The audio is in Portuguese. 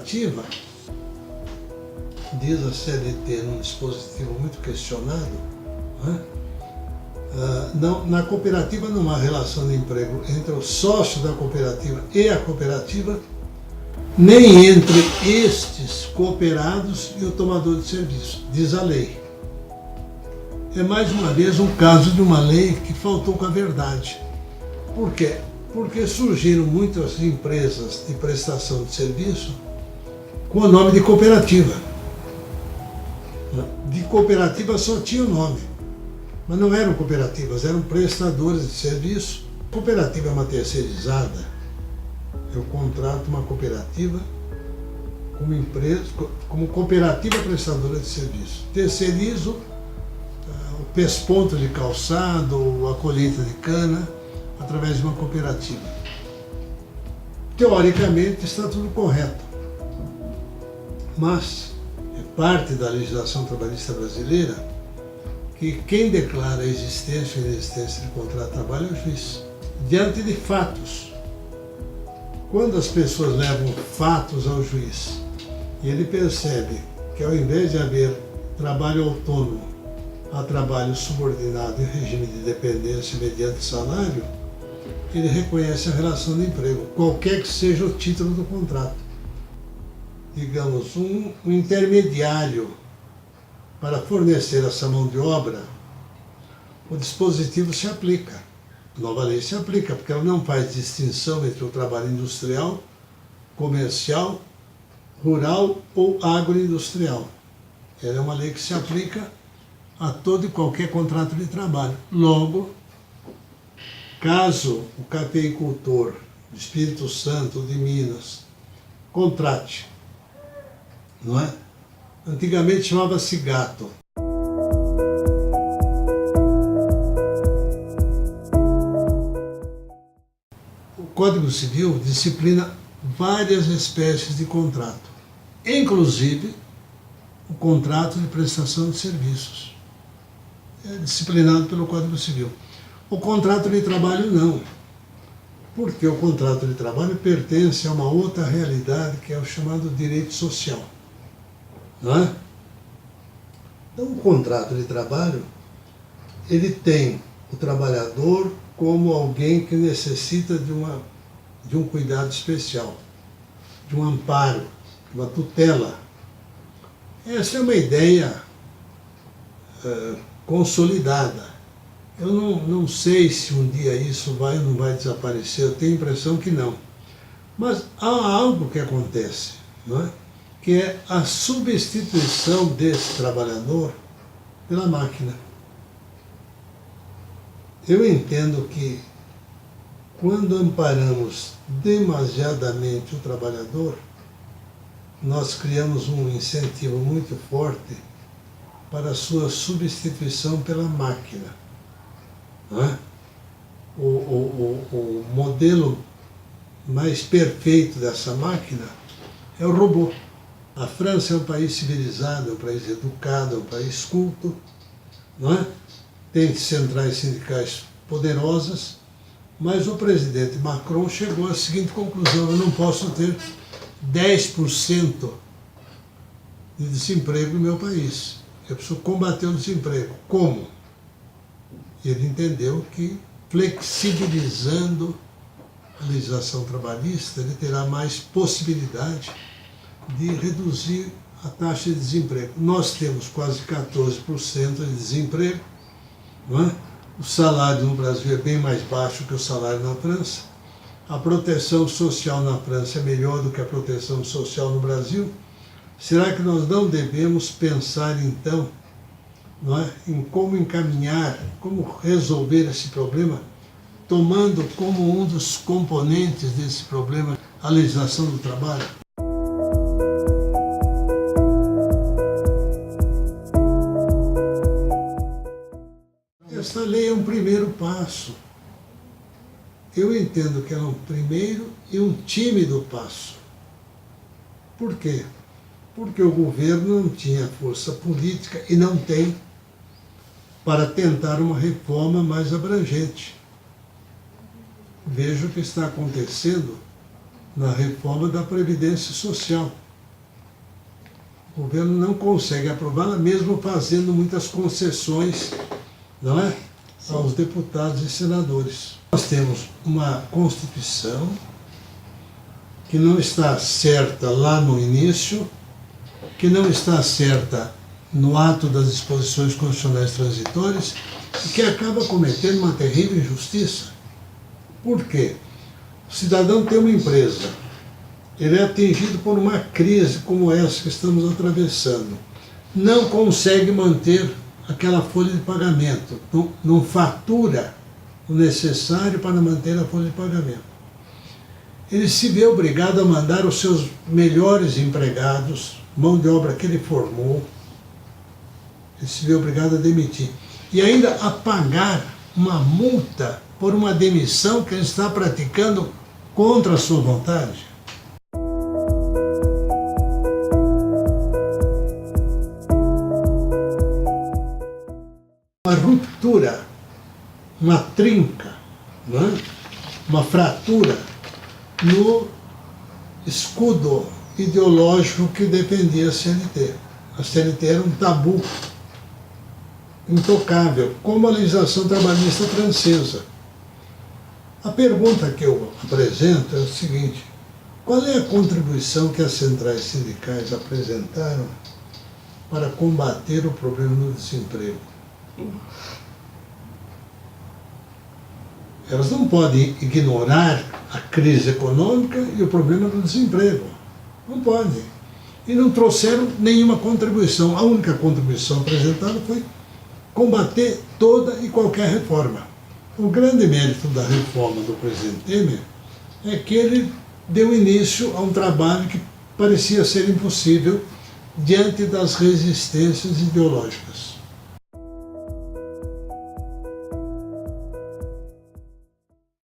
cooperativa, diz a CLT num dispositivo muito questionado, né? Na cooperativa não há relação de emprego entre o sócio da cooperativa e a cooperativa, nem entre estes cooperados e o tomador de serviço, diz a lei. É mais uma vez um caso de uma lei que faltou com a verdade. Por quê? Porque surgiram muitas empresas de prestação de serviço com o nome de cooperativa. De cooperativa só tinha o nome, mas não eram cooperativas, eram prestadores de serviço. Cooperativa é uma terceirizada. Eu contrato uma cooperativa como empresa, como cooperativa prestadora de serviço. Terceirizo o pesponto de calçado, a colheita de cana, através de uma cooperativa. Teoricamente está tudo correto, mas é parte da legislação trabalhista brasileira que quem declara a existência ou inexistência de contrato de trabalho é o juiz, diante de fatos. Quando as pessoas levam fatos ao juiz e ele percebe que ao invés de haver trabalho autônomo, há trabalho subordinado em regime de dependência mediante salário, ele reconhece a relação de emprego, qualquer que seja o título do contrato. Digamos, um intermediário para fornecer essa mão de obra, o dispositivo se aplica. A nova lei se aplica, porque ela não faz distinção entre o trabalho industrial, comercial, rural ou agroindustrial. Ela é uma lei que se aplica a todo e qualquer contrato de trabalho. Logo, caso o cafeicultor do Espírito Santo ou de Minas contrate, não é? Antigamente chamava-se gato. O Código Civil disciplina várias espécies de contrato, inclusive o contrato de prestação de serviços. É disciplinado pelo Código Civil. O contrato de trabalho não, porque o contrato de trabalho pertence a uma outra realidade que é o chamado direito social. Não é? Então, o contrato de trabalho, ele tem o trabalhador como alguém que necessita de um cuidado especial, de um amparo, de uma tutela. Essa é uma ideia consolidada. Eu não sei se um dia isso vai ou não vai desaparecer, eu tenho a impressão que não. Mas há algo que acontece, não é? Que é a substituição desse trabalhador pela máquina. Eu entendo que quando amparamos demasiadamente o trabalhador, nós criamos um incentivo muito forte para a sua substituição pela máquina. Não é? O modelo mais perfeito dessa máquina é o robô. A França é um país civilizado, é um país educado, é um país culto, não é? Tem centrais sindicais poderosas, mas o presidente Macron chegou à seguinte conclusão: eu não posso ter 10% de desemprego no meu país. Eu preciso combater o desemprego. Como? Ele entendeu que, flexibilizando a legislação trabalhista, ele terá mais possibilidade de reduzir a taxa de desemprego. Nós temos quase 14% de desemprego, não é? O salário no Brasil é bem mais baixo que o salário na França. A proteção social na França é melhor do que a proteção social no Brasil. Será que nós não devemos pensar, então, não é, em como encaminhar, como resolver esse problema, tomando como um dos componentes desse problema a legislação do trabalho? Esta lei é um primeiro passo. Eu entendo que é um primeiro e um tímido passo. Por quê? Porque o governo não tinha força política e não tem para tentar uma reforma mais abrangente. Veja o que está acontecendo na reforma da Previdência Social. O governo não consegue aprová-la, mesmo fazendo muitas concessões, não é? Aos deputados e senadores. Nós temos uma Constituição que não está certa lá no início, que não está certa no ato das disposições constitucionais transitórias e que acaba cometendo uma terrível injustiça. Por quê? O cidadão tem uma empresa, ele é atingido por uma crise como essa que estamos atravessando, não consegue manter aquela folha de pagamento, não fatura o necessário para manter a folha de pagamento. Ele se vê obrigado a mandar os seus melhores empregados, mão de obra que ele formou, ele se vê obrigado a demitir. E ainda a pagar uma multa por uma demissão que ele está praticando contra a sua vontade. Uma ruptura, uma trinca, não é? Uma fratura no escudo ideológico que defendia a CLT. A CLT era um tabu intocável, como a legislação trabalhista francesa. A pergunta que eu apresento é o seguinte: qual é a contribuição que as centrais sindicais apresentaram para combater o problema do desemprego? Elas não podem ignorar a crise econômica e o problema do desemprego. Não podem. E não trouxeram nenhuma contribuição. A única contribuição apresentada foi combater toda e qualquer reforma. O grande mérito da reforma do presidente Temer é que ele deu início a um trabalho que parecia ser impossível diante das resistências ideológicas.